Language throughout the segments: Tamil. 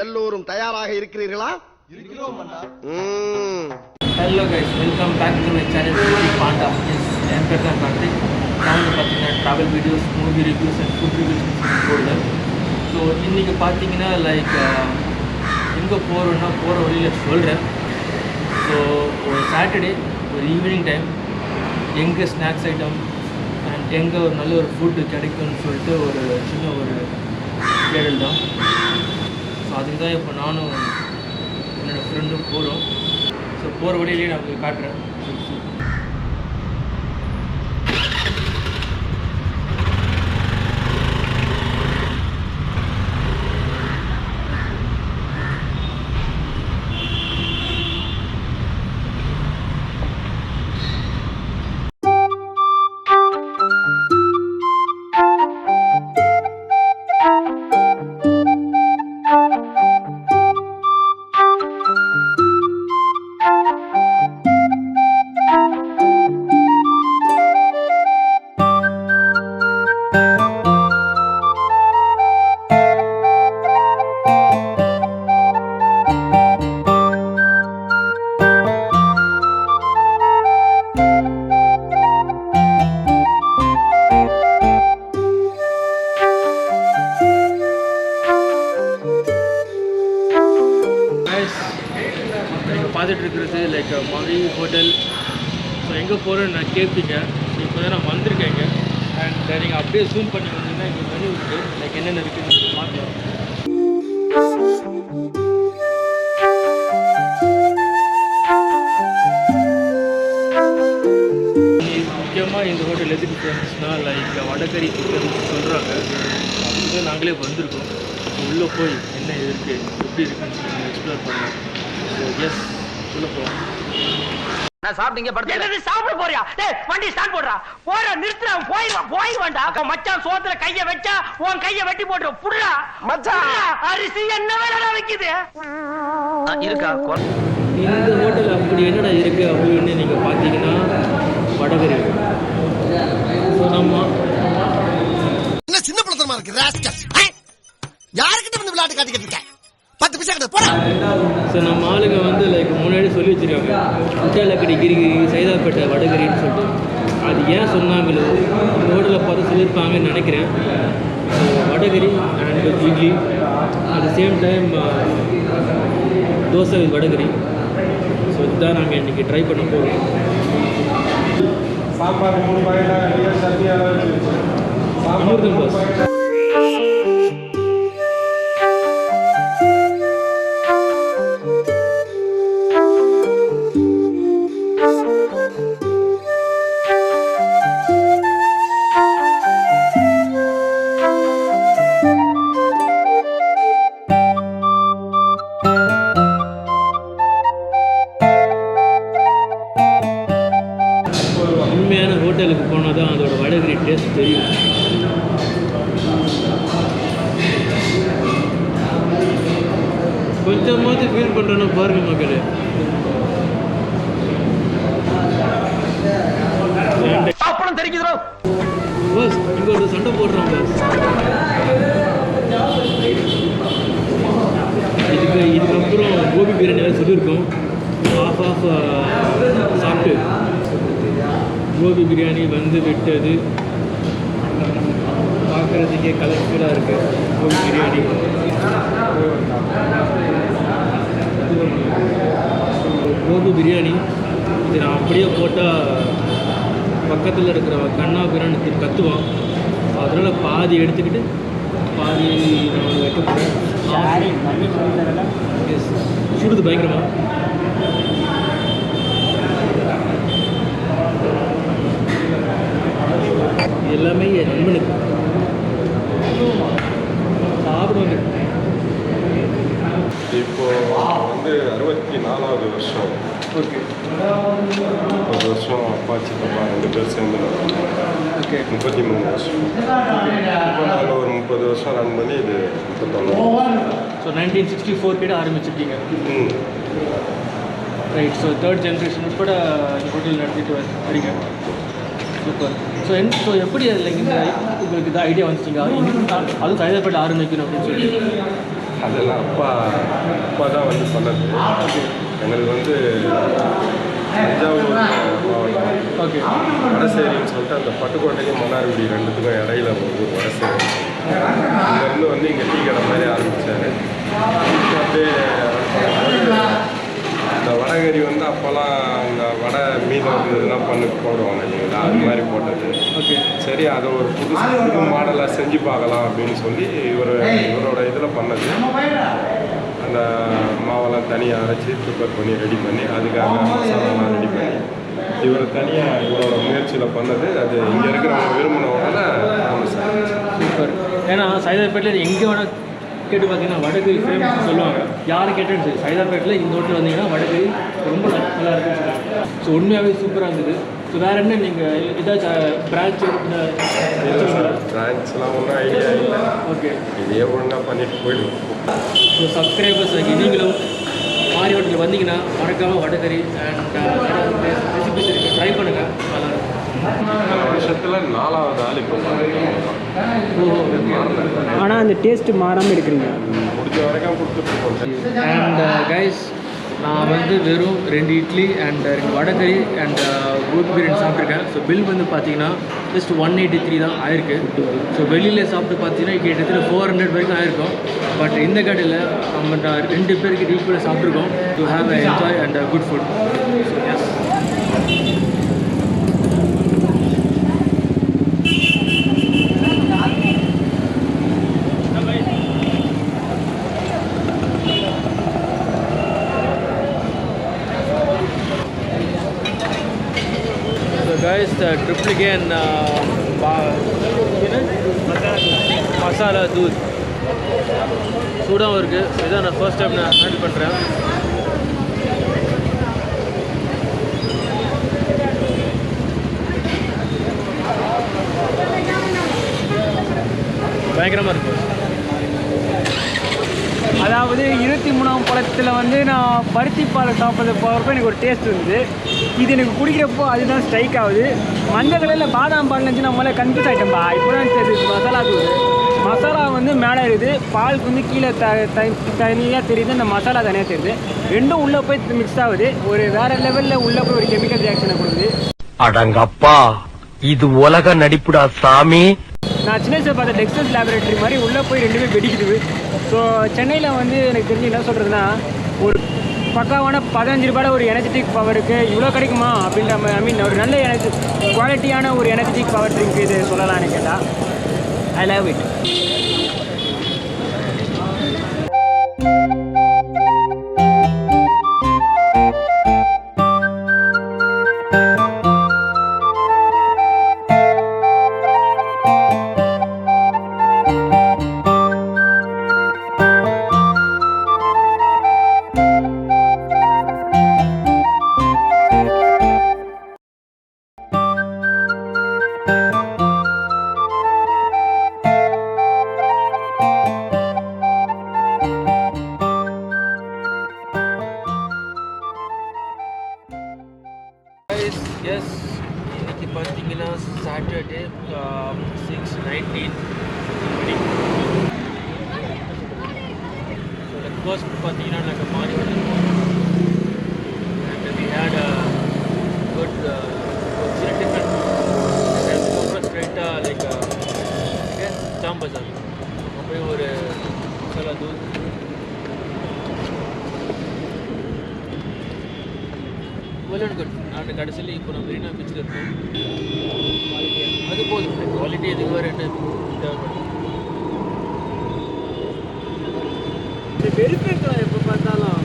எல்லோரும் தயாராக இருக்கிறீர்களா? Hello guys, welcome back to my channel Panda. என் பேர் தான் கார்த்திக். நான் வந்து பார்த்தீங்கன்னா travel videos, movie reviews and food reviews போடுவேன். ஸோ இன்றைக்கி பார்த்தீங்கன்னா லைக் எங்கே போகிறோன்னா போகிற வழியில் சொல்கிறேன். ஸோ ஒரு சாட்டர்டே ஒரு ஈவினிங் டைம் எங்கே ஸ்நாக்ஸ் ஐட்டம் அண்ட் எங்கே ஒரு நல்ல ஒரு ஃபுட்டு கிடைக்கும்னு சொல்லிட்டு ஒரு சின்ன ஒரு தேடல் தான். ஸோ அதுக்கு தான் இப்போ நானும் என்னோடய ஃப்ரெண்டும் போகிறோம். ஸோ போகிற வழியிலேயே நான் உங்களுக்கு காட்டுறேன். பார்த்துட்டு இருக்கிறது லைக் மவி ஹோட்டல். ஸோ எங்கே போகிறேன்னு நான் கேட்பீங்க. இப்போ தான் நான் வந்திருக்கேங்க. அண்ட் நீங்கள் அப்படியே ஜூம் பண்ணி வந்தீங்கன்னா இங்கே மெனு இருக்குது. லைக் என்னென்ன இருக்குதுன்னு பார்க்கலாம். முக்கியமாக இந்த ஹோட்டல் எதுக்கு ஃபேமஸ்னால் லைக் வடகறி சிக்கன் சொல்கிறாங்க. அதுக்கு நாங்களே வந்திருக்கோம். உள்ளே போய் என்ன இருக்குது எப்படி இருக்குன்னு எக்ஸ்ப்ளோர் பண்ணலாம். ஸோ எஸ் உள்ள போலாம். நான் சாப்பிட்டீங்க படுத்து சாப்பிட போறியா? டேய் வண்டி ஸ்டார்ட் போடுறா. போற நிறுத்துறா. போயிடுவான்டா. மச்சான் சோத்துல கைய வெச்சா உன் கைய வெட்டி போட்டுரும். புடுடா மச்சான். அரிசி என்ன வேலைடா வைக்குது? இருக்கா இந்த ஹோட்டல் அப்படி என்னடா இருக்குது அப்படின்னு நீங்கள் பார்த்தீங்கன்னா வடகறி. ஸோ நம்ம என்ன சின்ன பழத்தனமா இருக்கு ராஸ்கல். யாருக்கிட்ட வந்து விளையாட்டு காட்டிக்கிட்டு இருக்கேன்? 10 பைசா கிட்ட போடா. ஸோ நம்ம ஆளுங்க வந்து லைக் முன்னாடி சொல்லி வச்சுருக்காங்க முட்டாலக்கடி கிரிகிரி சைதாப்பேட்டை வடகரின்னு சொல்லிட்டு. அது ஏன் சொன்னாங்களோ இந்த ஹோட்டலில் பார்த்து சொல்லியிருப்பாங்கன்னு நினைக்கிறேன். So vada curry and idli at the same time dosa with vada curry. So இதுதான் நாங்கள் இன்றைக்கி ட்ரை பண்ண போகிறோம். சாம்பார் 3 பாயில சட்னி அமிர்தம் தோசை. உண்மையான ஹோட்டலுக்கு போனால் தான் அதோட வடகரி டேஸ்ட் தெரியும். கொஞ்சமாவது ஃபீல் பண்ணுறேன்னா பாருங்க மக்களே. அப்புறம் தெரிஞ்சுக்கிறோம் பஸ் இங்கே ஒரு சண்டை போடுறோம் பஸ். இதுக்கப்புறம் கோபி பிரியாணி வேறு சொல்லியிருக்கோம். ஆஃப் சாப்பிட்டு கோபி பிரியாணி வந்து விட்டது. பார்க்குறதுக்கே கலர்ஃபுல்லாக இருக்குது கோபி பிரியாணி. கோபி பிரியாணி இது நான் அப்படியே போட்டால் பக்கத்தில் இருக்கிற கண்ணா பிரியாணி கற்றுவான். அதனால் பாதி எடுத்துக்கிட்டு பாதி நான் வைக்க போகிறேன். எஸ் சுடுது பயங்கரமாக. எல்லாமே என் நண்பனுக்கு சாப்பிடுவாங்க. இப்போ வந்து 64வது வருஷம். ஓகே 30 வருஷம் அப்பா சித்தப்பா 2 பேர் சேர்ந்து. ஓகே 33 வருஷம். இப்போ நாங்கள் ஒரு 30 வருஷம் ரன் பண்ணி இது 31. ஸோ 1964 கிட்ட ஆரம்பிச்சிருக்கீங்க. ரைட். ஸோ 3rd ஜென்ரேஷன் உட்பட ஹோட்டல் நடத்திட்டு வரீங்க. சூப்பர். ஸோ எப்படி லைக் இந்த உங்களுக்கு இந்த ஐடியா வந்துச்சிங்க அதுவும் சைதாப்பேட்டை ஆரம்பிக்கணும் அப்படின்னு சொல்லி? அதெல்லாம் அப்பா தான் வந்து பண்ணது. எங்களுக்கு வந்து தஞ்சாவூர் மாவட்டம் ஓகே வடசேரின்னு சொல்லிட்டு அந்த பட்டுக்கோட்டைக்கும் மன்னார்குடி ரெண்டுத்துக்கும் இடையில ஒரு வடசேரி. இங்கேருந்து வந்து இங்கே டீ கடை மாதிரி ஆரம்பித்தார். அப்படியே இந்த வடகறி வந்து அப்போல்லாம் இந்த வடை மீதம் இருந்ததுலாம் போடுவாங்க இல்லைங்களா, அது மாதிரி போட்டது. ஓகே சரி, அதை ஒரு புது மாடலாக செஞ்சு பார்க்கலாம் அப்படின்னு சொல்லி இவரோட இதில் பண்ணது. அந்த மாவெல்லாம் தனியாக அரைச்சி ப்ரிப்பேர் பண்ணி ரெடி பண்ணி அதுக்காக மசாலாலாம் ரெடி பண்ணி இவர் தனியாக இவரோட முயற்சியில் பண்ணது. அது இங்கே இருக்கிறவங்க விரும்பினவங்கள சூப்பர். ஏன்னா சைதாப்பேட்டில் எங்கே வேணால் கேட்டு பார்த்தீங்கன்னா வடகறி ஃபேமஸ் சொல்லுவாங்க. யாரும் கேட்டேன்னு சரி, சைதாப்பேட்டில் இந்த ஹோட்டல் வந்தீங்கன்னா வடகறி ரொம்ப நல்லா இருக்குன்னு சொல்லுவாங்க. ஸோ உண்மையாகவே சூப்பராக இருந்தது. ஸோ வேறு என்ன நீங்கள் ஏதாச்சும் பிரான்ச்சு பிரான்ச்லாம் ஒன்றும் ஐடியா இல்லை. ஓகே, இதே ஒழுங்காக பண்ணிட்டு போயிடுவோம். ஸோ சப்ஸ்கிரைபர்ஸ் நீங்களும் மாரி ஹோட்டலுக்கு வந்தீங்கன்னா மறக்காமல் வடகறி அண்ட் ரெசிபிஸ் இருக்குது, ட்ரை பண்ணுங்கள். வருஷத்தில் 4வது ஆள் இப்போ ஆனால் அந்த டேஸ்ட்டு மாறாமல் இருக்கிறீங்க. முடிஞ்ச வரைக்கும் கொடுத்துட்ருக்கோம். அண்ட் கைஸ், நான் வந்து வெறும் 2 இட்லி அண்ட் 2 வடகறி அண்ட் கோபி பிரியாணி சாப்பிட்ருக்கேன். ஸோ பில் வந்து பார்த்தீங்கன்னா ஜஸ்ட் 183 தான் ஆயிருக்கு. ஸோ வெளியில் சாப்பிட்டு பார்த்தீங்கன்னா கிட்டத்தட்ட 400 வரைக்கும் ஆயிருக்கும். பட் இந்த கடையில் நம்ம 2 பேருக்கு ஈக்குவலாக சாப்பிட்ருக்கோம். To have a enjoy and good food. So yes, guys, the Trippy again masala doodh சூடாகவும் இருக்குது. ஸோ இதான் நான் ஃபர்ஸ்ட் டைம் நான் ஹேண்டில் பண்ணுறேன். பயங்கரமாக இருக்கும். அதாவது 23ஆம் பழத்தில் வந்து நான் பருத்தி பாலை சாப்பிட்றது போகிறப்ப எனக்கு ஒரு டேஸ்ட் இருந்தது. இது எனக்கு குடிக்கிறப்போ அதுதான் ஸ்ட்ரைக் ஆகுது. மஞ்சள் கலரில் பாதாம் பால் நினச்சி நம்மளால கன்ஃபியூஸ் ஆகிட்டோம்பா. இப்போ தான் தெரியுது மசாலா தூள். மசாலா வந்து மேலே இருக்குது, பாலுக்கு வந்து கீழே தனியாக தெரியுது, இந்த மசாலா தனியாக தெரியுது. ரெண்டும் உள்ளே போய் மிக்ஸ் ஆகுது. ஒரு வேறு லெவலில் உள்ளே போய் ஒரு கெமிக்கல் ரியாக்ஷனை கொடுக்குது. அடங்கப்பா, இது உலக நடிப்புடா சாமி. நான் சின்ன வயசில் பார்த்த டெக்ஸ்டைல்ஸ் லேபரேட்டரி மாதிரி உள்ளே போய் ரெண்டுமே வெடிக்குது. ஸோ சென்னையில் வந்து எனக்கு தெரிஞ்சு என்ன சொல்கிறதுனா, ஒரு பக்காவான 15 ரூபாயில் ஒரு எனர்ஜெட்டிக் பவருக்கு இவ்வளோ கிடைக்குமா அப்படின்ற மாதிரி, ஐ மீன் ஒரு நல்ல குவாலிட்டியான ஒரு எனர்ஜெட்டிக் பவர் ட்ரிங்க் இது சொல்லலாம்னு கேட்டால் ஐ லவ் இட். எஸ், இன்னைக்கு பார்த்தீங்கன்னா சாட்டர்டே 6/19 ஈவினிங். ஸோ ஃபர்ஸ்ட் பார்த்தீங்கன்னா நாங்கள் மாறி வந்து and we had a good different அதுக்கப்புறம் ஸ்ட்ரைட்டாக லைக் ஜாம் பஜார் போய் ஒரு மசாலா தூள் வெல் குட். அண்ட் கடைசியில் இப்போ நம்ம மெரினா பீச்சில் இருக்கோம். அது போதும், குவாலிட்டி எதுக்கு வேறு என்ன தேவைப்படும். இந்த வெறுப்பேற்கலாம் எப்போ பார்த்தாலும்.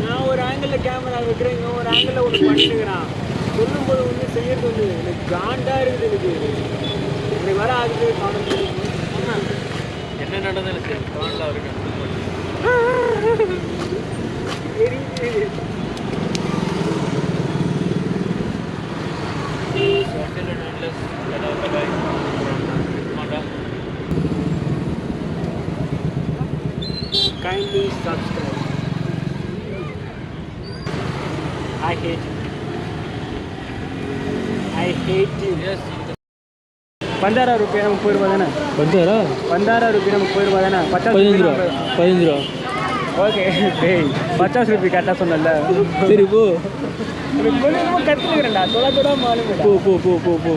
நான் ஒரு ஆங்கிளில் கேமரா வைக்கிறேன், இங்கே ஒரு ஆங்கிளில் ஒன்று பண்ணிட்டுக்கிறான். சொல்லும்போது ஒன்று செய்யறது ஒன்று எனக்கு காண்டாக இருக்குது. எனக்கு இப்படி வர ஆகுது காணும். என்ன நடந்தாலும் சரி காணலாம் இருக்கேன். So until and unless bye from Panda. Kindly subscribe. I hate you. I hate you. Yes, ₹15 நமக்கு ₹30 தானே? ₹15 நமக்கு ₹30 தானே? ₹15 ஓகே டேய் ₹50 கரெக்டாக சொன்னல. சரி போ. கொஞ்சம் கற்றுக்கிறேன்டா தொலை மாலுமே. போ